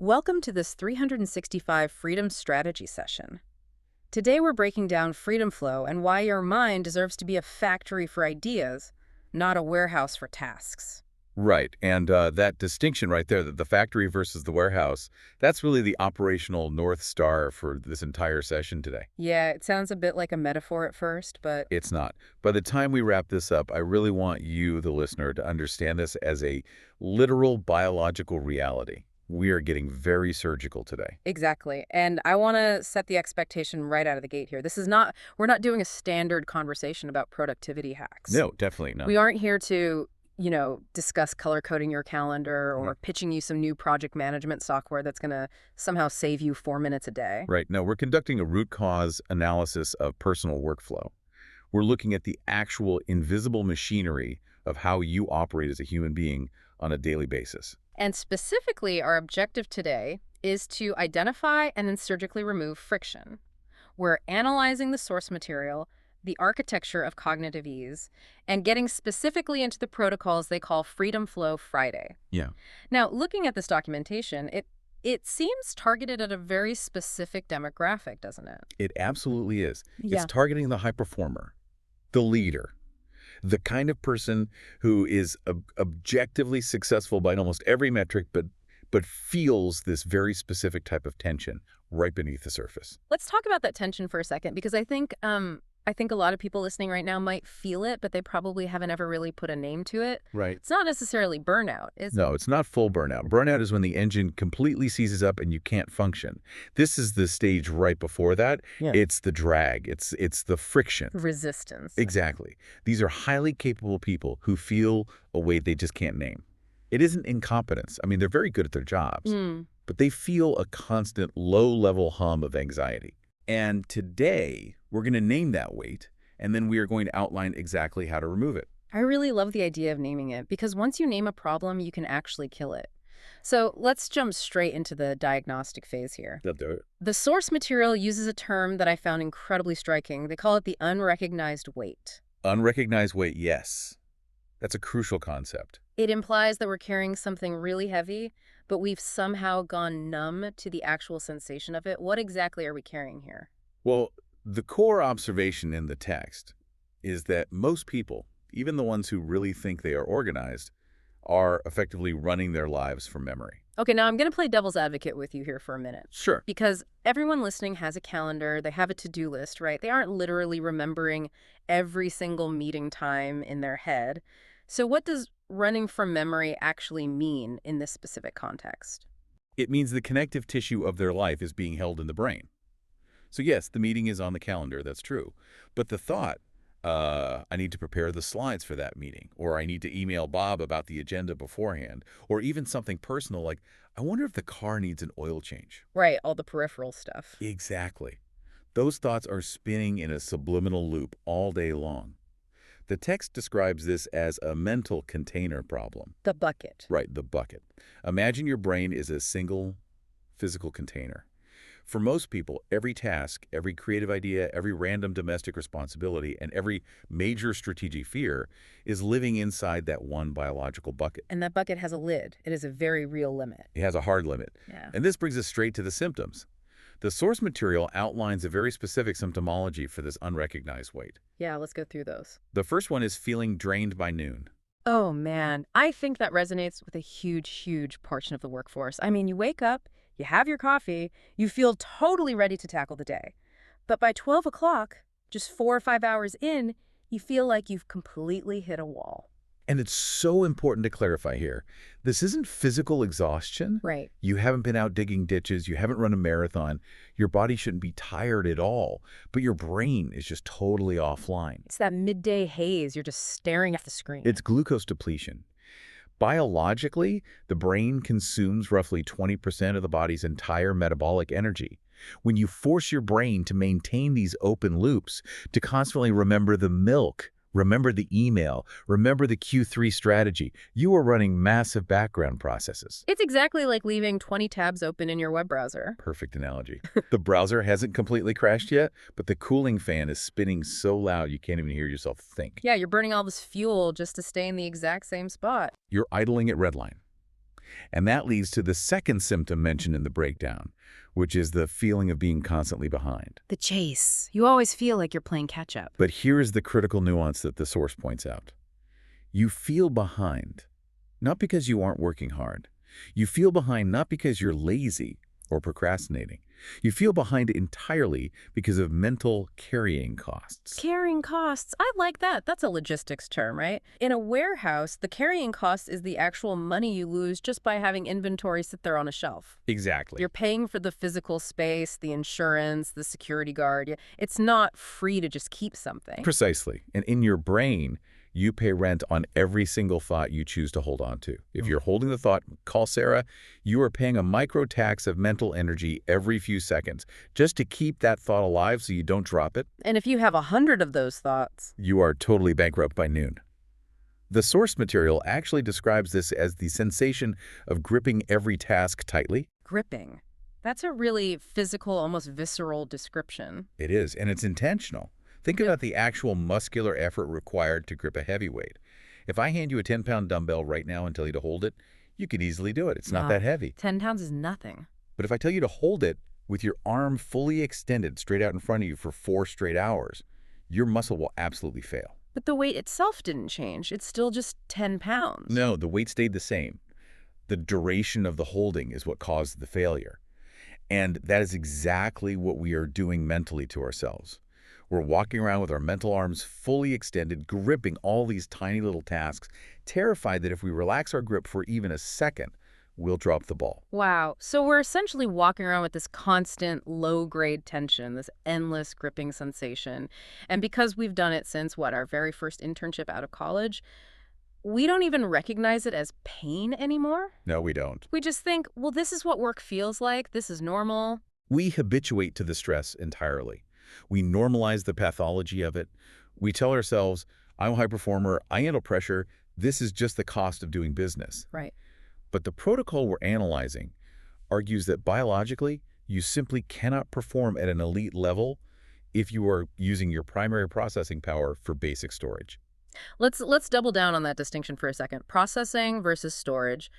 Welcome to this 365 Freedom Strategy session. Today we're breaking down freedom flow and why your mind deserves to be a factory for ideas, not a warehouse for tasks. Right, and that distinction right there, the factory versus the warehouse, that's really the operational North Star for this entire session today. Yeah, it sounds a bit like a metaphor at first, but It's not. By the time we wrap this up, I really want you, the listener, to understand this as a literal biological reality. We are getting very surgical today. exactly. And I want to set the expectation right out of the gate here. We're not doing a standard conversation about productivity hacks. No, definitely not. We aren't here to, discuss color coding your calendar or pitching you some new project management software that's going to somehow save you 4 minutes a day. Right. No, we're conducting a root cause analysis of personal workflow. We're looking at the actual invisible machinery of how you operate as a human being on a daily basis. And specifically, our objective today is to identify and then surgically remove friction. We're analyzing the source material, the architecture of cognitive ease, and getting specifically into the protocols they call FreedomFlow Friday. Yeah. Now, looking at this documentation, it seems targeted at a very specific demographic, doesn't it? It absolutely is. Yeah. It's targeting the high performer, the leader, the kind of person who is objectively successful by almost every metric, but feels this very specific type of tension right beneath the surface. Let's talk about that tension for a second, because I think a lot of people listening right now might feel it, but they probably haven't ever really put a name to it. Right. It's not necessarily burnout, is it? No, it's not full burnout. Burnout is when the engine completely seizes up and you can't function. This is the stage right before that. Yeah. It's the drag. It's the friction. Resistance. Exactly. These are highly capable people who feel a way they just can't name. It isn't incompetence. I mean, they're very good at their jobs, but they feel a constant low-level hum of anxiety. And today, we're going to name that weight, and then we are going to outline exactly how to remove it. I really love the idea of naming it, because once you name a problem, you can actually kill it. So let's jump straight into the diagnostic phase here. They'll do it. The source material uses a term that I found incredibly striking. They call it the unrecognized weight. Unrecognized weight, yes. That's a crucial concept. It implies that we're carrying something really heavy, but we've somehow gone numb to the actual sensation of it. What exactly are we carrying here? Well, the core observation in the text is that most people, even the ones who really think they are organized, are effectively running their lives from memory. Okay, now I'm going to play devil's advocate with you here for a minute. Sure. Because everyone listening has a calendar, they have a to-do list, right? They aren't literally remembering every single meeting time in their head. So what does running from memory actually mean in this specific context? It means the connective tissue of their life is being held in the brain. So yes, the meeting is on the calendar, that's true. But the thought, I need to prepare the slides for that meeting, or I need to email Bob about the agenda beforehand, or even something personal like, I wonder if the car needs an oil change. Right, all the peripheral stuff. Exactly. Those thoughts are spinning in a subliminal loop all day long. The text describes this as a mental container problem. The bucket. Right, the bucket. Imagine your brain is a single physical container. For most people, every task, every creative idea, every random domestic responsibility, and every major strategic fear is living inside that one biological bucket. And that bucket has a lid. It is a very real limit. It has a hard limit. Yeah. And this brings us straight to the symptoms. The source material outlines a very specific symptomology for this unrecognized weight. Yeah, let's go through those. The first one is feeling drained by noon. Oh, man. I think that resonates with a huge, huge portion of the workforce. I mean, you wake up, you have your coffee, you feel totally ready to tackle the day. But by 12 o'clock, just 4 or 5 hours in, you feel like you've completely hit a wall. And it's so important to clarify here. This isn't physical exhaustion. Right. You haven't been out digging ditches. You haven't run a marathon. Your body shouldn't be tired at all. But your brain is just totally offline. It's that midday haze. You're just staring at the screen. It's glucose depletion. Biologically, the brain consumes roughly 20% of the body's entire metabolic energy. When you force your brain to maintain these open loops, to constantly remember the milk, remember the email, remember the Q3 strategy, you are running massive background processes. It's exactly like leaving 20 tabs open in your web browser. Perfect analogy. The browser hasn't completely crashed yet, but the cooling fan is spinning so loud you can't even hear yourself think. Yeah, you're burning all this fuel just to stay in the exact same spot. You're idling at redline. And that leads to the second symptom mentioned in the breakdown, which is the feeling of being constantly behind. The chase. You always feel like you're playing catch-up. But here is the critical nuance that the source points out. You feel behind, not because you aren't working hard. You feel behind not because you're lazy or procrastinating. You feel behind entirely because of mental carrying costs. Carrying costs. I like that. That's a logistics term, right? In a warehouse, the carrying cost is the actual money you lose just by having inventory sit there on a shelf. Exactly. You're paying for the physical space, the insurance, the security guard. It's not free to just keep something. Precisely. And in your brain, you pay rent on every single thought you choose to hold on to. If you're holding the thought, call Sarah, you are paying a micro tax of mental energy every few seconds just to keep that thought alive so you don't drop it. And if you have 100 of those thoughts, You are totally bankrupt by noon. The source material actually describes this as the sensation of gripping every task tightly. gripping. That's a really physical, almost visceral description. It is, and it's intentional. Think about the actual muscular effort required to grip a heavyweight. If I hand you a 10-pound dumbbell right now and tell you to hold it, you could easily do it. It's not that heavy. 10 pounds is nothing. But if I tell you to hold it with your arm fully extended straight out in front of you for 4 straight hours, your muscle will absolutely fail. But the weight itself didn't change. It's still just 10 pounds. No, the weight stayed the same. The duration of the holding is what caused the failure. And that is exactly what we are doing mentally to ourselves. We're walking around with our mental arms fully extended, gripping all these tiny little tasks, terrified that if we relax our grip for even a second, we'll drop the ball. Wow. So we're essentially walking around with this constant low-grade tension, this endless gripping sensation. And because we've done it since, our very first internship out of college, we don't even recognize it as pain anymore. No, we don't. We just think, well, this is what work feels like. This is normal. We habituate to the stress entirely. We normalize the pathology of it. We tell ourselves, I'm a high performer, I handle pressure, this is just the cost of doing business. Right. But the protocol we're analyzing argues that biologically, you simply cannot perform at an elite level if you are using your primary processing power for basic storage. Let's double down on that distinction for a second. Processing versus storage.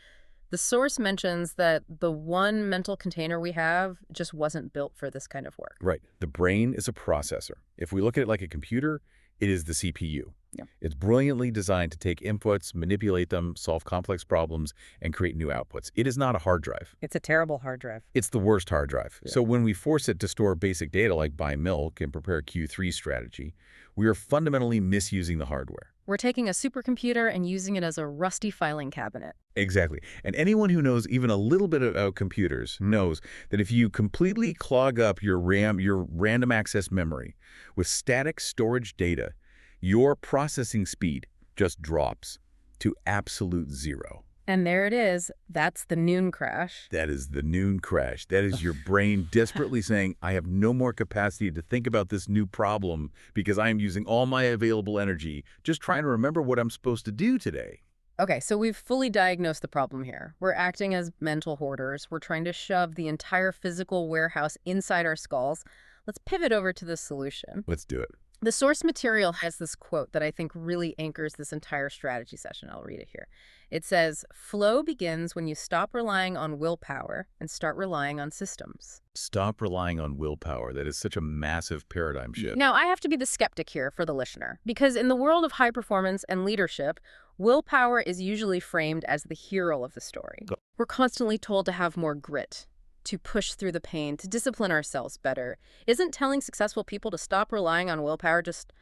The source mentions that the one mental container we have just wasn't built for this kind of work. Right. The brain is a processor. If we look at it like a computer, it is the CPU. Yeah. It's brilliantly designed to take inputs, manipulate them, solve complex problems, and create new outputs. It is not a hard drive. It's a terrible hard drive. It's the worst hard drive. Yeah. So when we force it to store basic data like buy milk and prepare a Q3 strategy, we are fundamentally misusing the hardware. We're taking a supercomputer and using it as a rusty filing cabinet. Exactly. And anyone who knows even a little bit about computers knows that if you completely clog up your RAM, your random access memory, with static storage data, your processing speed just drops to absolute zero. And there it is. That's the noon crash. That is the noon crash. That is your brain desperately saying, I have no more capacity to think about this new problem because I am using all my available energy just trying to remember what I'm supposed to do today. Okay, so we've fully diagnosed the problem here. We're acting as mental hoarders. We're trying to shove the entire physical warehouse inside our skulls. Let's pivot over to the solution. Let's do it. The source material has this quote that I think really anchors this entire strategy session. I'll read it here. It says, flow begins when you stop relying on willpower and start relying on systems. Stop relying on willpower. That is such a massive paradigm shift. Now, I have to be the skeptic here for the listener, because in the world of high performance and leadership, willpower is usually framed as the hero of the story. We're constantly told to have more grit, to push through the pain, to discipline ourselves better. Isn't telling successful people to stop relying on willpower just,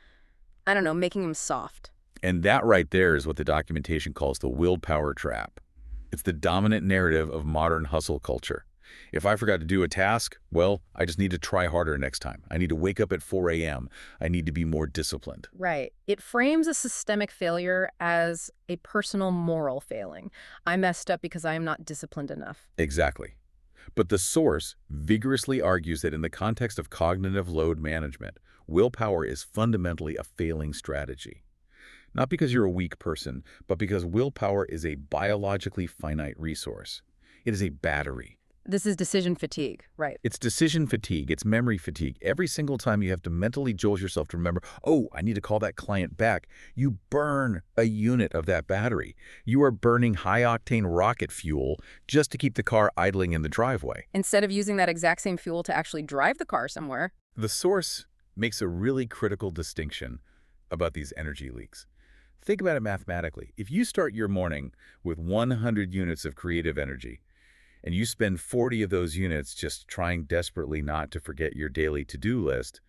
I don't know, making them soft? And that right there is what the documentation calls the willpower trap. It's the dominant narrative of modern hustle culture. If I forgot to do a task, well, I just need to try harder next time. I need to wake up at 4 a.m. I need to be more disciplined. Right. It frames a systemic failure as a personal moral failing. I messed up because I am not disciplined enough. Exactly. But the source vigorously argues that in the context of cognitive load management, willpower is fundamentally a failing strategy. Not because you're a weak person, but because willpower is a biologically finite resource. It is a battery. This is decision fatigue, right? It's decision fatigue. It's memory fatigue. Every single time you have to mentally jolt yourself to remember, oh, I need to call that client back, you burn a unit of that battery. You are burning high-octane rocket fuel just to keep the car idling in the driveway. Instead of using that exact same fuel to actually drive the car somewhere. The source makes a really critical distinction about these energy leaks. Think about it mathematically. If you start your morning with 100 units of creative energy, and you spend 40 of those units just trying desperately not to forget your daily to-do list,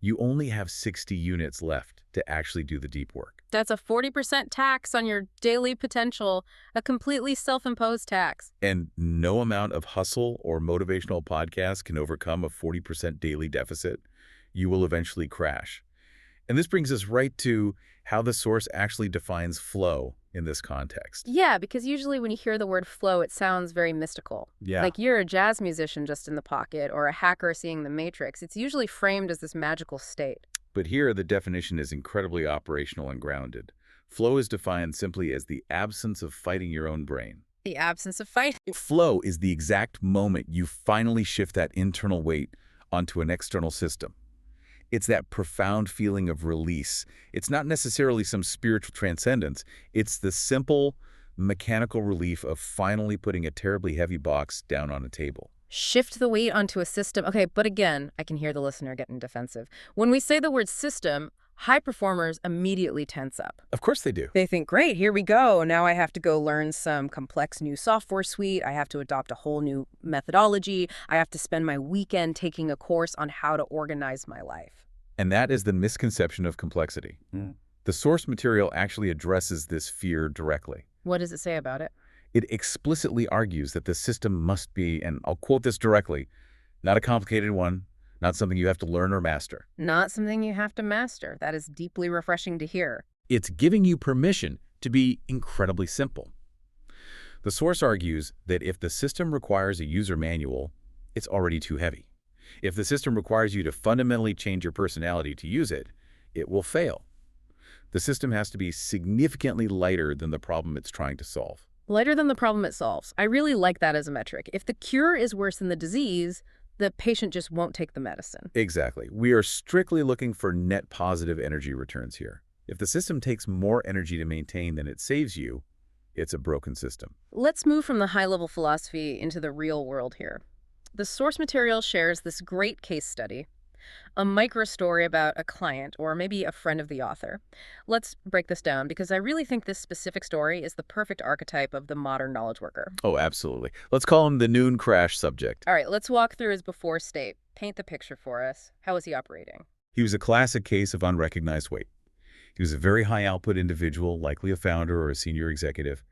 you only have 60 units left to actually do the deep work. That's a 40% tax on your daily potential, a completely self-imposed tax. And no amount of hustle or motivational podcast can overcome a 40% daily deficit. You will eventually crash. And this brings us right to how the source actually defines flow in this context. Yeah, because usually when you hear the word flow, it sounds very mystical. Yeah. Like you're a jazz musician just in the pocket or a hacker seeing the Matrix. It's usually framed as this magical state. But here, the definition is incredibly operational and grounded. Flow is defined simply as the absence of fighting your own brain. The absence of fight. Flow is the exact moment you finally shift that internal weight onto an external system. It's that profound feeling of release. It's not necessarily some spiritual transcendence. It's the simple, mechanical relief of finally putting a terribly heavy box down on a table. Shift the weight onto a system. Okay, but again, I can hear the listener getting defensive. When we say the word system, high performers immediately tense up. Of course they do. They think, great, here we go. Now I have to go learn some complex new software suite. I have to adopt a whole new methodology. I have to spend my weekend taking a course on how to organize my life. And that is the misconception of complexity. The source material actually addresses this fear directly. What does it say about it? It explicitly argues that the system must be, and I'll quote this directly, not a complicated one, not something you have to learn or master. Not something you have to master. That is deeply refreshing to hear. It's giving you permission to be incredibly simple. The source argues that if the system requires a user manual, it's already too heavy. If the system requires you to fundamentally change your personality to use it, it will fail. The system has to be significantly lighter than the problem it's trying to solve. Lighter than the problem it solves. I really like that as a metric. If the cure is worse than the disease, the patient just won't take the medicine. Exactly. We are strictly looking for net positive energy returns here. If the system takes more energy to maintain than it saves you, it's a broken system. Let's move from the high-level philosophy into the real world here. The source material shares this great case study, a micro story about a client or maybe a friend of the author. Let's break this down because I really think this specific story is the perfect archetype of the modern knowledge worker. Oh, absolutely. Let's call him the noon crash subject. All right, let's walk through his before state. Paint the picture for us. How was he operating? He was a classic case of unrecognized weight. He was a very high output individual, likely a founder or a senior executive,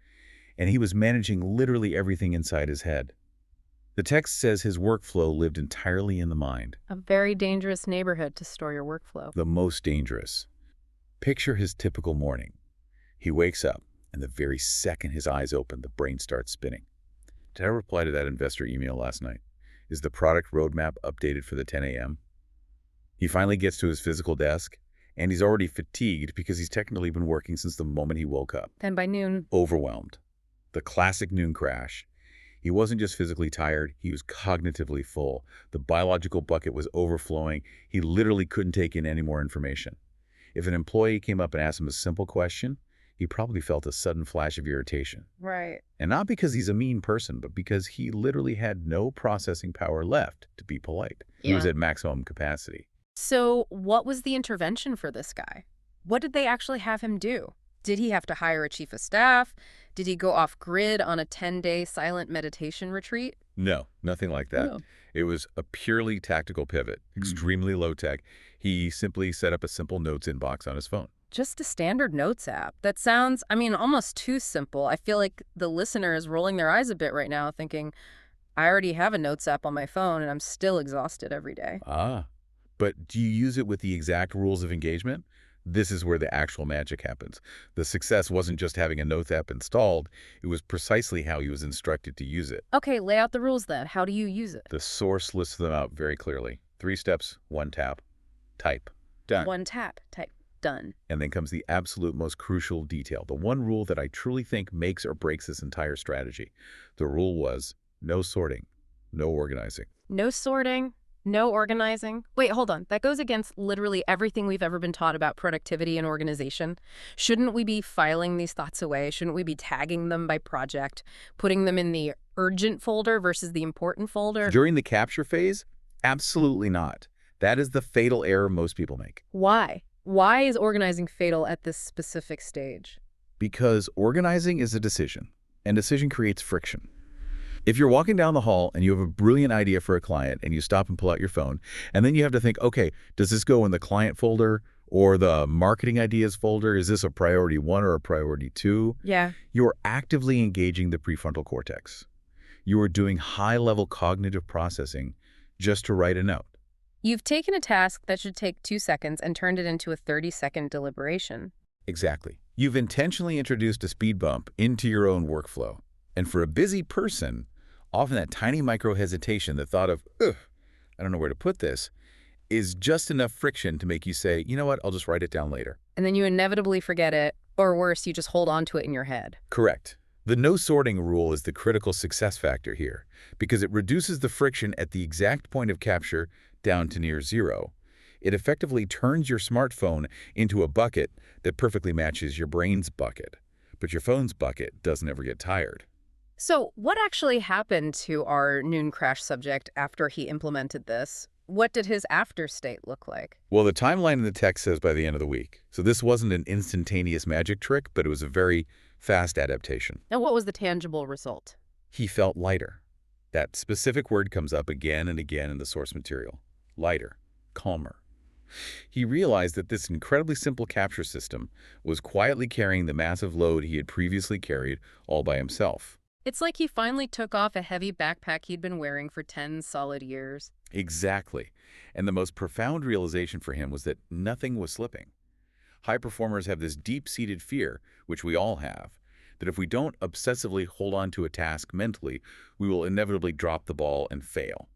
and he was managing literally everything inside his head. The text says his workflow lived entirely in the mind. A very dangerous neighborhood to store your workflow. The most dangerous. Picture his typical morning. He wakes up, and the very second his eyes open, the brain starts spinning. Did I reply to that investor email last night? Is the product roadmap updated for the 10 a.m.? He finally gets to his physical desk, and he's already fatigued because he's technically been working since the moment he woke up. And by noon, Overwhelmed. The classic noon crash. He wasn't just physically tired, he was cognitively full. The biological bucket was overflowing. He literally couldn't take in any more information. If an employee came up and asked him a simple question, he probably felt a sudden flash of irritation. right. And not because he's a mean person, but because he literally had no processing power left to be polite. He was Yeah. at maximum capacity. So what was the intervention for this guy? What did they actually have him do? Did he have to hire a chief of staff? Did he go off grid on a 10-day silent meditation retreat? No, nothing like that. No. It was a purely tactical pivot, extremely low tech. He simply set up a simple notes inbox on his phone. Just a standard notes app. That sounds, almost too simple. I feel like the listener is rolling their eyes a bit right now thinking, I already have a notes app on my phone and I'm still exhausted every day. Ah, but do you use it with the exact rules of engagement? This is where the actual magic happens. The success wasn't just having a notes app installed, it was precisely how he was instructed to use it. Okay, lay out the rules then. How do you use it? The source lists them out very clearly. 3 steps, 1 tap, type, done. One tap, type, done. And then comes the absolute most crucial detail, the one rule that I truly think makes or breaks this entire strategy. The rule was no sorting, No organizing. No sorting, no organizing. Wait, hold on. That goes against literally everything we've ever been taught about productivity and organization. Shouldn't we be filing these thoughts away? Shouldn't we be tagging them by project, putting them in the urgent folder versus the important folder? During the capture phase, absolutely not. That is the fatal error most people make. Why? Why is organizing fatal at this specific stage? Because organizing is a decision, and decision creates friction. If you're walking down the hall and you have a brilliant idea for a client and you stop and pull out your phone, and then you have to think, okay, does this go in the client folder or the marketing ideas folder? Is this a priority 1 or a priority 2? Yeah. You're actively engaging the prefrontal cortex. You are doing high-level cognitive processing just to write a note. You've taken a task that should take 2 seconds and turned it into a 30-second deliberation. Exactly. You've intentionally introduced a speed bump into your own workflow. And for a busy person, often that tiny micro-hesitation, the thought of, ugh, I don't know where to put this, is just enough friction to make you say, you know what, I'll just write it down later. And then you inevitably forget it, or worse, you just hold on to it in your head. Correct. The no sorting rule is the critical success factor here, because it reduces the friction at the exact point of capture down to near zero. It effectively turns your smartphone into a bucket that perfectly matches your brain's bucket. But your phone's bucket doesn't ever get tired. So what actually happened to our noon crash subject after he implemented this? What did his after state look like? Well, the timeline in the text says by the end of the week. So this wasn't an instantaneous magic trick, but it was a very fast adaptation. And what was the tangible result? He felt lighter. That specific word comes up again and again in the source material. Lighter, calmer. He realized that this incredibly simple capture system was quietly carrying the massive load he had previously carried all by himself. It's like he finally took off a heavy backpack he'd been wearing for 10 solid years. Exactly. And the most profound realization for him was that nothing was slipping. High performers have this deep-seated fear, which we all have, that if we don't obsessively hold on to a task mentally, we will inevitably drop the ball and fail.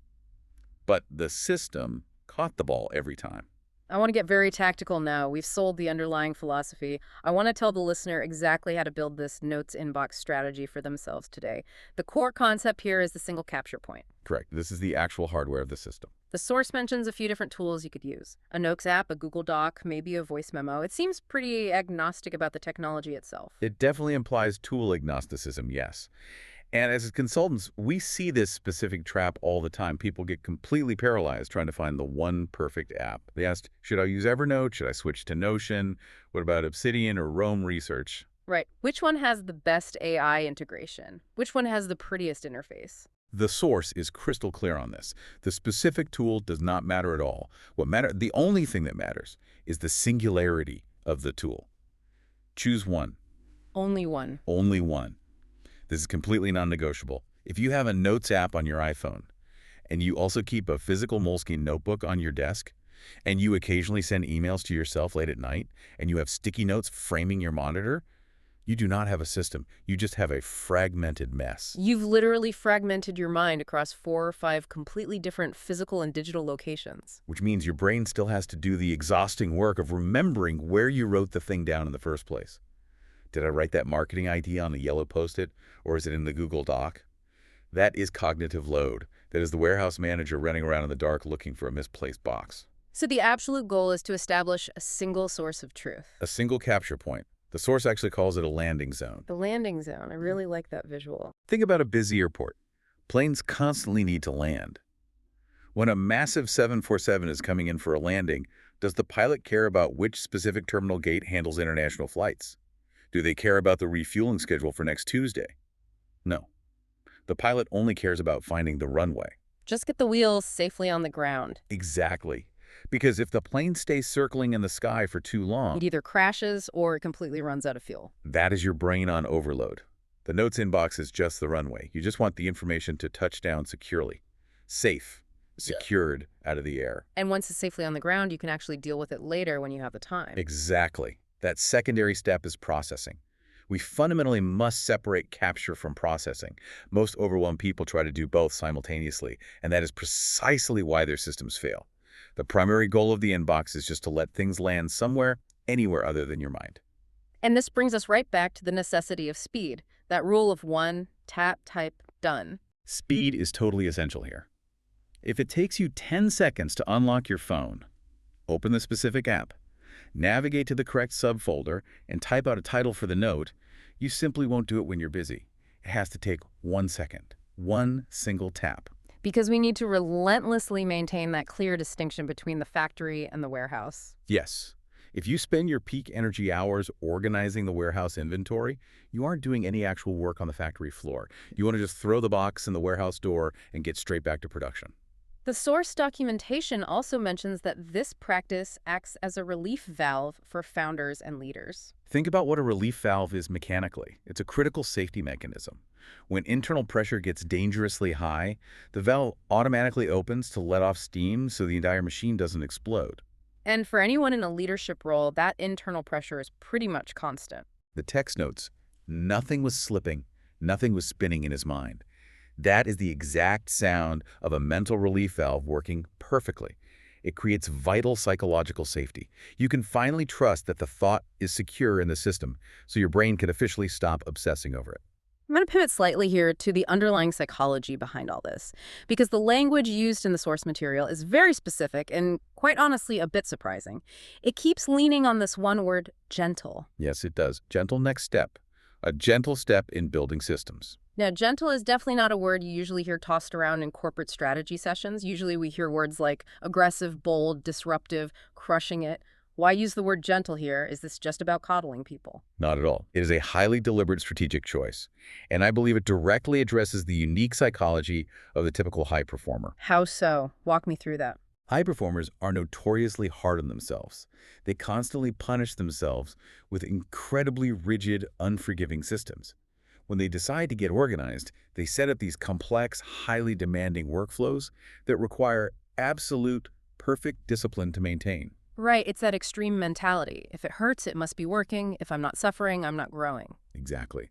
But the system caught the ball every time. I want to get very tactical now. We've sold the underlying philosophy. I want to tell the listener exactly how to build this notes inbox strategy for themselves today. The core concept here is the single capture point. Correct. This is the actual hardware of the system. The source mentions a few different tools you could use. A Notes app, a Google Doc, maybe a voice memo. It seems pretty agnostic about the technology itself. It definitely implies tool agnosticism, yes. And as consultants, we see this specific trap all the time. People get completely paralyzed trying to find the one perfect app. They asked, should I use Evernote? Should I switch to Notion? What about Obsidian or Roam Research? Right. Which one has the best AI integration? Which one has the prettiest interface? The source is crystal clear on this. The specific tool does not matter at all. The only thing that matters is the singularity of the tool. Choose one. Only one. Only one. This is completely non-negotiable. If you have a Notes app on your iPhone, and you also keep a physical Moleskine notebook on your desk, and you occasionally send emails to yourself late at night, and you have sticky notes framing your monitor, you do not have a system. You just have a fragmented mess. You've literally fragmented your mind across 4 or 5 completely different physical and digital locations. Which means your brain still has to do the exhausting work of remembering where you wrote the thing down in the first place. Did I write that marketing idea on a yellow Post-it, or is it in the Google Doc? That is cognitive load. That is the warehouse manager running around in the dark looking for a misplaced box. So the absolute goal is to establish a single source of truth. A single capture point. The source actually calls it a landing zone. The landing zone. I really like that visual. Think about a busy airport. Planes constantly need to land. When a massive 747 is coming in for a landing, does the pilot care about which specific terminal gate handles international flights? Do they care about the refueling schedule for next Tuesday? No. The pilot only cares about finding the runway. Just get the wheels safely on the ground. Exactly. Because if the plane stays circling in the sky for too long, It either crashes or it completely runs out of fuel. that is your brain on overload. The notes inbox is just the runway. You just want the information to touch down securely. Safe. Secured out of the air. And once it's safely on the ground, you can actually deal with it later when you have the time. Exactly. That secondary step is processing. We fundamentally must separate capture from processing. Most overwhelmed people try to do both simultaneously, and that is precisely why their systems fail. The primary goal of the inbox is just to let things land somewhere, anywhere other than your mind. And this brings us right back to the necessity of speed. That rule of 1, tap, type, done. Speed is totally essential here. If it takes you 10 seconds to unlock your phone, open the specific app, navigate to the correct subfolder, and type out a title for the note, you simply won't do it when you're busy. It has to take 1 second, one single tap. Because we need to relentlessly maintain that clear distinction between the factory and the warehouse. Yes. If you spend your peak energy hours organizing the warehouse inventory, you aren't doing any actual work on the factory floor. You want to just throw the box in the warehouse door and get straight back to production. The source documentation also mentions that this practice acts as a relief valve for founders and leaders. Think about what a relief valve is mechanically. It's a critical safety mechanism. When internal pressure gets dangerously high, the valve automatically opens to let off steam so the entire machine doesn't explode. And for anyone in a leadership role, that internal pressure is pretty much constant. The text notes, nothing was slipping, nothing was spinning in his mind. That is the exact sound of a mental relief valve working perfectly. It creates vital psychological safety. You can finally trust that the thought is secure in the system, so your brain can officially stop obsessing over it. I'm going to pivot slightly here to the underlying psychology behind all this, because the language used in the source material is very specific and, quite honestly, a bit surprising. It keeps leaning on this one word, gentle. Yes, it does. Gentle next step. A gentle step in building systems. Now, gentle is definitely not a word you usually hear tossed around in corporate strategy sessions. Usually we hear words like aggressive, bold, disruptive, crushing it. Why use the word gentle here? Is this just about coddling people? Not at all. It is a highly deliberate strategic choice, and I believe it directly addresses the unique psychology of the typical high performer. How so? Walk me through that. High performers are notoriously hard on themselves. They constantly punish themselves with incredibly rigid, unforgiving systems. When they decide to get organized, they set up these complex, highly demanding workflows that require absolute, perfect discipline to maintain. Right, it's that extreme mentality. If it hurts, it must be working. If I'm not suffering, I'm not growing. Exactly.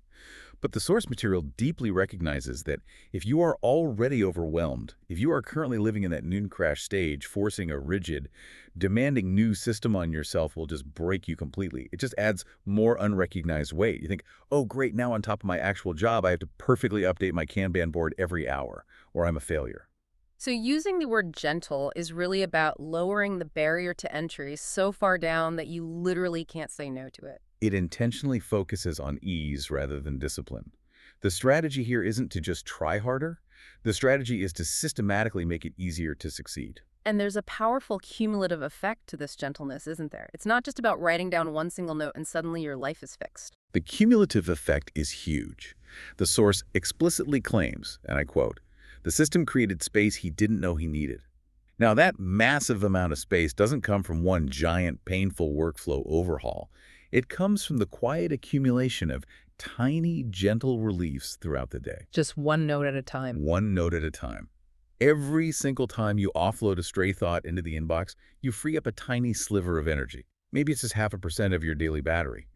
But the source material deeply recognizes that if you are already overwhelmed, if you are currently living in that noon crash stage, forcing a rigid, demanding new system on yourself will just break you completely. It just adds more unrecognized weight. You think, oh, great, now on top of my actual job, I have to perfectly update my Kanban board every hour, or I'm a failure. So using the word gentle is really about lowering the barrier to entry so far down that you literally can't say no to it. It intentionally focuses on ease rather than discipline. The strategy here isn't to just try harder. The strategy is to systematically make it easier to succeed. And there's a powerful cumulative effect to this gentleness, isn't there? It's not just about writing down one single note and suddenly your life is fixed. The cumulative effect is huge. The source explicitly claims, and I quote, "The system created space he didn't know he needed." Now, that massive amount of space doesn't come from one giant, painful workflow overhaul. It comes from the quiet accumulation of tiny, gentle reliefs throughout the day. Just one note at a time. One note at a time. Every single time you offload a stray thought into the inbox, you free up a tiny sliver of energy. Maybe it's just 0.5% of your daily battery.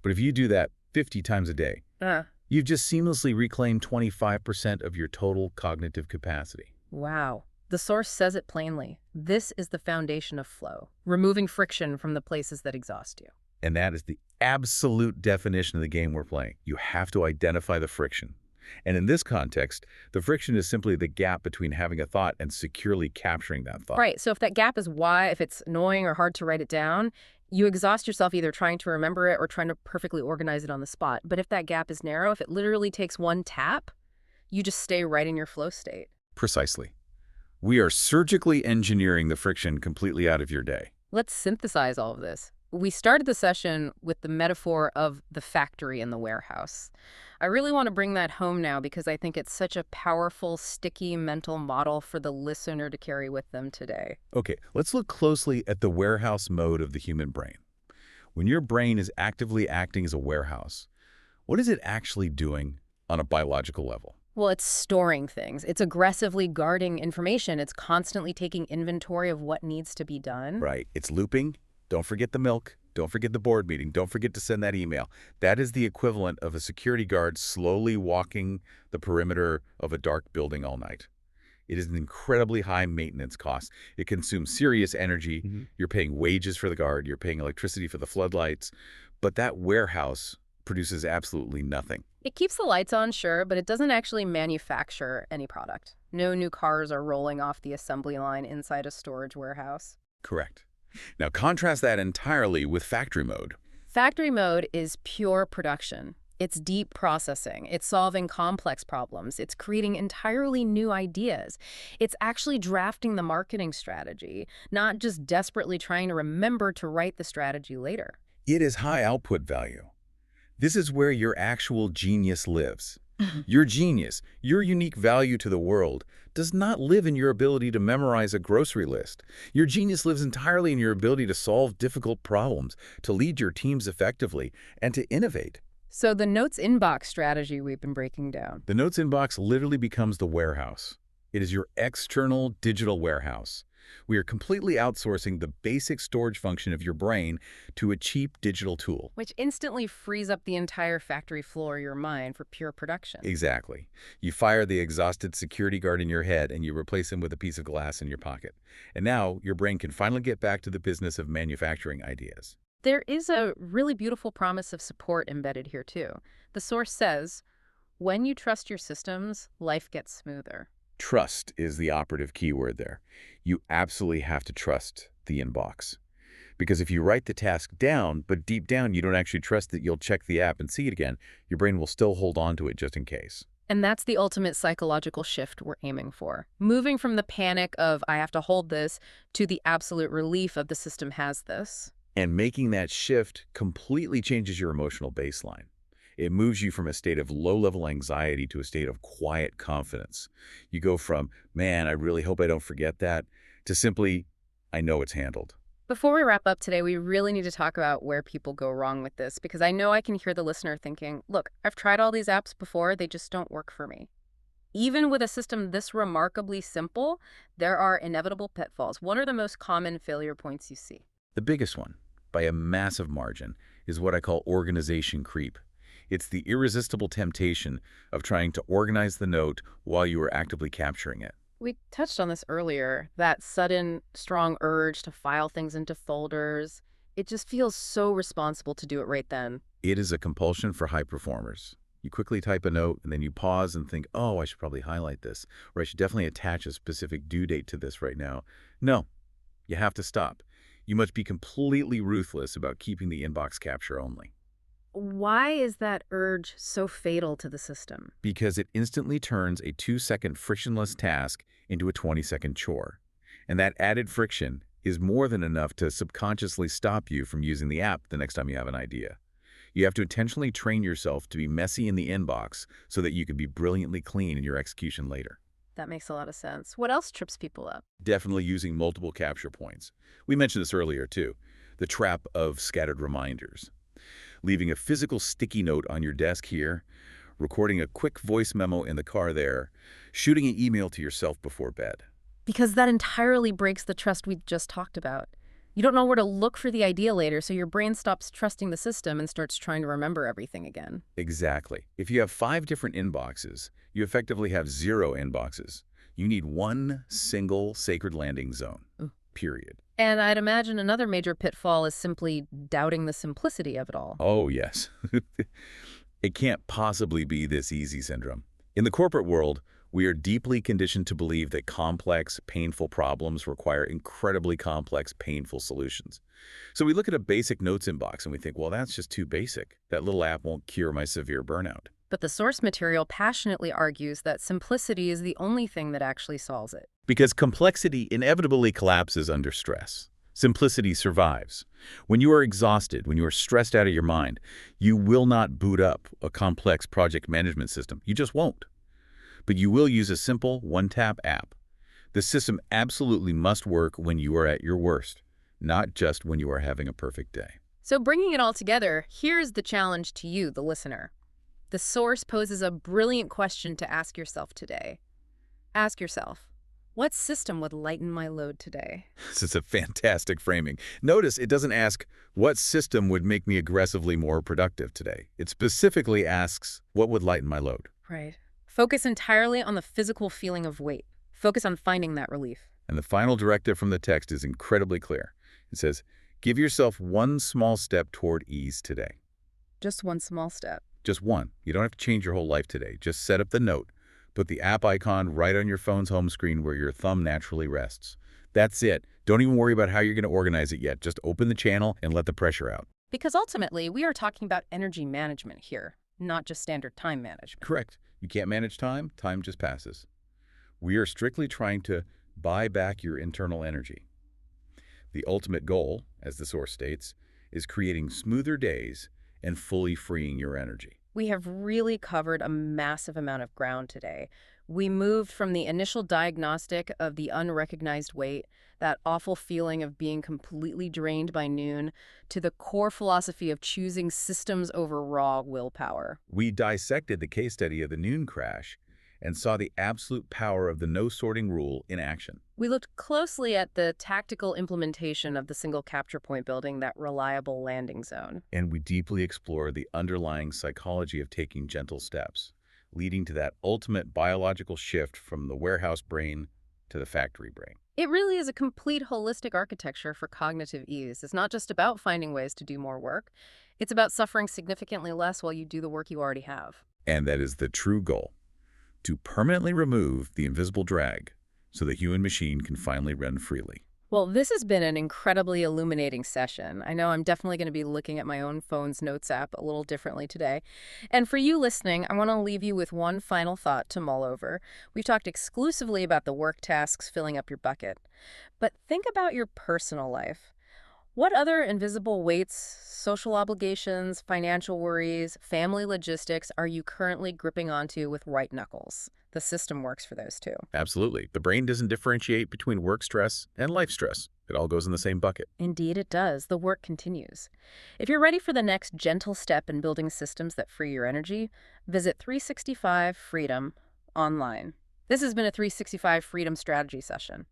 But if you do that 50 times a day, you've just seamlessly reclaimed 25% of your total cognitive capacity. Wow. The source says it plainly. This is the foundation of flow, removing friction from the places that exhaust you. And that is the absolute definition of the game we're playing. You have to identify the friction. And in this context, the friction is simply the gap between having a thought and securely capturing that thought. Right. So if that gap is why, if it's annoying or hard to write it down, you exhaust yourself either trying to remember it or trying to perfectly organize it on the spot. But if that gap is narrow, if it literally takes one tap, you just stay right in your flow state. Precisely. We are surgically engineering the friction completely out of your day. Let's synthesize all of this. We started the session with the metaphor of the factory and the warehouse. I really want to bring that home now because I think it's such a powerful, sticky mental model for the listener to carry with them today. Okay, let's look closely at the warehouse mode of the human brain. When your brain is actively acting as a warehouse, what is it actually doing on a biological level? Well, it's storing things. It's aggressively guarding information. It's constantly taking inventory of what needs to be done. Right. It's looping. Don't forget the milk. Don't forget the board meeting. Don't forget to send that email. That is the equivalent of a security guard slowly walking the perimeter of a dark building all night. It is an incredibly high maintenance cost. It consumes serious energy. You're paying wages for the guard. You're paying electricity for the floodlights. But that warehouse produces absolutely nothing. It keeps the lights on, sure, but it doesn't actually manufacture any product. No new cars are rolling off the assembly line inside a storage warehouse. Correct. Now contrast that entirely with factory mode. Factory mode is pure production. It's deep processing. It's solving complex problems. It's creating entirely new ideas. It's actually drafting the marketing strategy, not just desperately trying to remember to write the strategy later. It is high output value. This is where your actual genius lives. Your genius, your unique value to the world, does not live in your ability to memorize a grocery list. Your genius lives entirely in your ability to solve difficult problems, to lead your teams effectively, and to innovate. So the notes inbox strategy we've been breaking down. The notes inbox literally becomes the warehouse. It is your external digital warehouse. We are completely outsourcing the basic storage function of your brain to a cheap digital tool. Which instantly frees up the entire factory floor of your mind for pure production. Exactly. You fire the exhausted security guard in your head and you replace him with a piece of glass in your pocket. And now your brain can finally get back to the business of manufacturing ideas. There is a really beautiful promise of support embedded here, too. The source says, when you trust your systems, life gets smoother. Trust is the operative keyword there. You absolutely have to trust the inbox. Because if you write the task down, but deep down you don't actually trust that you'll check the app and see it again, your brain will still hold on to it just in case. And that's the ultimate psychological shift we're aiming for. Moving from the panic of, I have to hold this, to the absolute relief of the system has this. And making that shift completely changes your emotional baseline. It moves you from a state of low-level anxiety to a state of quiet confidence. You go from, man, I really hope I don't forget that, to simply, I know it's handled. Before we wrap up today, we really need to talk about where people go wrong with this, because I know I can hear the listener thinking, look, I've tried all these apps before, they just don't work for me. Even with a system this remarkably simple, there are inevitable pitfalls. What are the most common failure points you see? The biggest one, by a massive margin, is what I call organization creep. It's the irresistible temptation of trying to organize the note while you are actively capturing it. We touched on this earlier, that sudden, strong urge to file things into folders. It just feels so responsible to do it right then. It is a compulsion for high performers. You quickly type a note and then you pause and think, oh, I should probably highlight this, or I should definitely attach a specific due date to this right now. No, you have to stop. You must be completely ruthless about keeping the inbox capture only. Why is that urge so fatal to the system? Because it instantly turns a 2-second frictionless task into a 20-second chore. And that added friction is more than enough to subconsciously stop you from using the app the next time you have an idea. You have to intentionally train yourself to be messy in the inbox so that you can be brilliantly clean in your execution later. That makes a lot of sense. What else trips people up? Definitely using multiple capture points. We mentioned this earlier too. The trap of scattered reminders. Leaving a physical sticky note on your desk here, recording a quick voice memo in the car there, shooting an email to yourself before bed. Because that entirely breaks the trust we just talked about. You don't know where to look for the idea later, so your brain stops trusting the system and starts trying to remember everything again. Exactly. If you have 5 different inboxes, you effectively have 0 inboxes. You need one single sacred landing zone, period. And I'd imagine another major pitfall is simply doubting the simplicity of it all. Oh, yes. It can't possibly be this easy syndrome. In the corporate world, we are deeply conditioned to believe that complex, painful problems require incredibly complex, painful solutions. So we look at a basic notes inbox and we think, well, that's just too basic. That little app won't cure my severe burnout. But the source material passionately argues that simplicity is the only thing that actually solves it. Because complexity inevitably collapses under stress. Simplicity survives. When you are exhausted, when you are stressed out of your mind, you will not boot up a complex project management system. You just won't. But you will use a simple one-tap app. The system absolutely must work when you are at your worst, not just when you are having a perfect day. So bringing it all together, here's the challenge to you, the listener. The source poses a brilliant question to ask yourself today. Ask yourself, what system would lighten my load today? This is a fantastic framing. Notice it doesn't ask, what system would make me aggressively more productive today? It specifically asks, what would lighten my load? Right. Focus entirely on the physical feeling of weight. Focus on finding that relief. And the final directive from the text is incredibly clear. It says, give yourself one small step toward ease today. Just one small step. Just one. You don't have to change your whole life today. Just set up the note. Put the app icon right on your phone's home screen where your thumb naturally rests. That's it. Don't even worry about how you're going to organize it yet. Just open the channel and let the pressure out. Because ultimately, we are talking about energy management here, not just standard time management. Correct. You can't manage time. Time just passes. We are strictly trying to buy back your internal energy. The ultimate goal, as the source states, is creating smoother days and fully freeing your energy. We have really covered a massive amount of ground today. We moved from the initial diagnostic of the unrecognized weight, that awful feeling of being completely drained by noon, to the core philosophy of choosing systems over raw willpower. We dissected the case study of the noon crash and saw the absolute power of the no-sorting rule in action. We looked closely at the tactical implementation of the single capture point building that reliable landing zone. And we deeply explored the underlying psychology of taking gentle steps, leading to that ultimate biological shift from the warehouse brain to the factory brain. It really is a complete holistic architecture for cognitive ease. It's not just about finding ways to do more work. It's about suffering significantly less while you do the work you already have. And that is the true goal, to permanently remove the invisible drag so the human machine can finally run freely. Well, this has been an incredibly illuminating session. I know I'm definitely going to be looking at my own phone's notes app a little differently today. And for you listening, I want to leave you with one final thought to mull over. We've talked exclusively about the work tasks filling up your bucket. But think about your personal life. What other invisible weights, social obligations, financial worries, family logistics are you currently gripping onto with white knuckles? The system works for those too. Absolutely. The brain doesn't differentiate between work stress and life stress. It all goes in the same bucket. Indeed it does. The work continues. If you're ready for the next gentle step in building systems that free your energy, visit 365 Freedom online. This has been a 365 Freedom Strategy session.